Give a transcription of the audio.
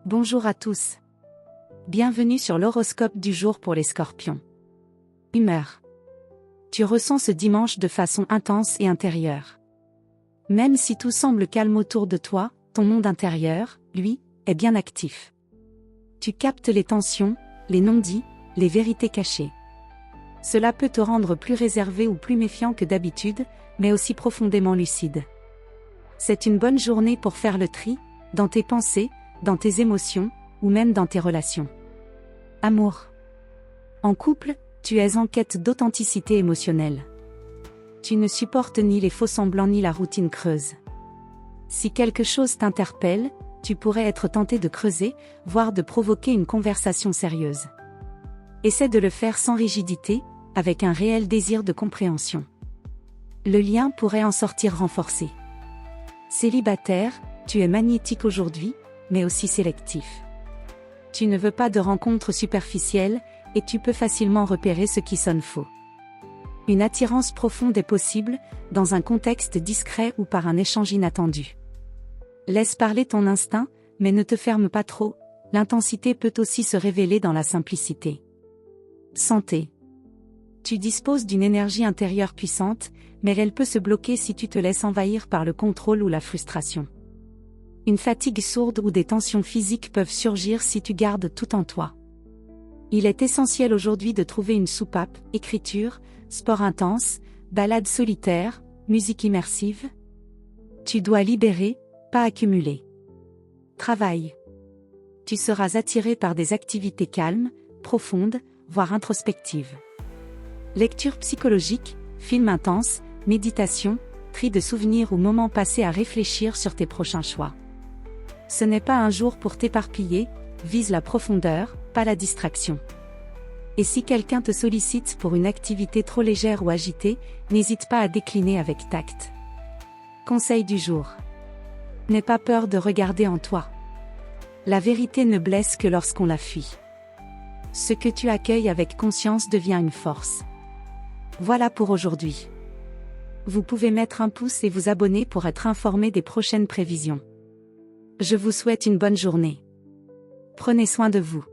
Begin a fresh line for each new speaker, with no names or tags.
Bonjour à tous. Bienvenue sur l'horoscope du jour pour les Scorpions. Humeur. Tu ressens ce dimanche de façon intense et intérieure. Même si tout semble calme autour de toi, ton monde intérieur, lui, est bien actif. Tu captes les tensions, les non-dits, les vérités cachées. Cela peut te rendre plus réservé ou plus méfiant que d'habitude, mais aussi profondément lucide. C'est une bonne journée pour faire le tri, dans tes pensées, dans tes émotions, ou même dans tes relations. Amour. En couple, tu es en quête d'authenticité émotionnelle. Tu ne supportes ni les faux-semblants ni la routine creuse. Si quelque chose t'interpelle, tu pourrais être tenté de creuser, voire de provoquer une conversation sérieuse. Essaie de le faire sans rigidité, avec un réel désir de compréhension. Le lien pourrait en sortir renforcé. Célibataire, tu es magnétique aujourd'hui, mais aussi sélectif. Tu ne veux pas de rencontres superficielles, et tu peux facilement repérer ce qui sonne faux. Une attirance profonde est possible, dans un contexte discret ou par un échange inattendu. Laisse parler ton instinct, mais ne te ferme pas trop, l'intensité peut aussi se révéler dans la simplicité. Santé. Tu disposes d'une énergie intérieure puissante, mais elle peut se bloquer si tu te laisses envahir par le contrôle ou la frustration. Une fatigue sourde ou des tensions physiques peuvent surgir si tu gardes tout en toi. Il est essentiel aujourd'hui de trouver une soupape, écriture, sport intense, balade solitaire, musique immersive. Tu dois libérer, pas accumuler. Travail. Tu seras attiré par des activités calmes, profondes, voire introspectives. Lecture psychologique, film intense, méditation, tri de souvenirs ou moments passés à réfléchir sur tes prochains choix. Ce n'est pas un jour pour t'éparpiller, vise la profondeur, pas la distraction. Et si quelqu'un te sollicite pour une activité trop légère ou agitée, n'hésite pas à décliner avec tact. Conseil du jour. N'aie pas peur de regarder en toi. La vérité ne blesse que lorsqu'on la fuit. Ce que tu accueilles avec conscience devient une force. Voilà pour aujourd'hui. Vous pouvez mettre un pouce et vous abonner pour être informé des prochaines prévisions. Je vous souhaite une bonne journée. Prenez soin de vous.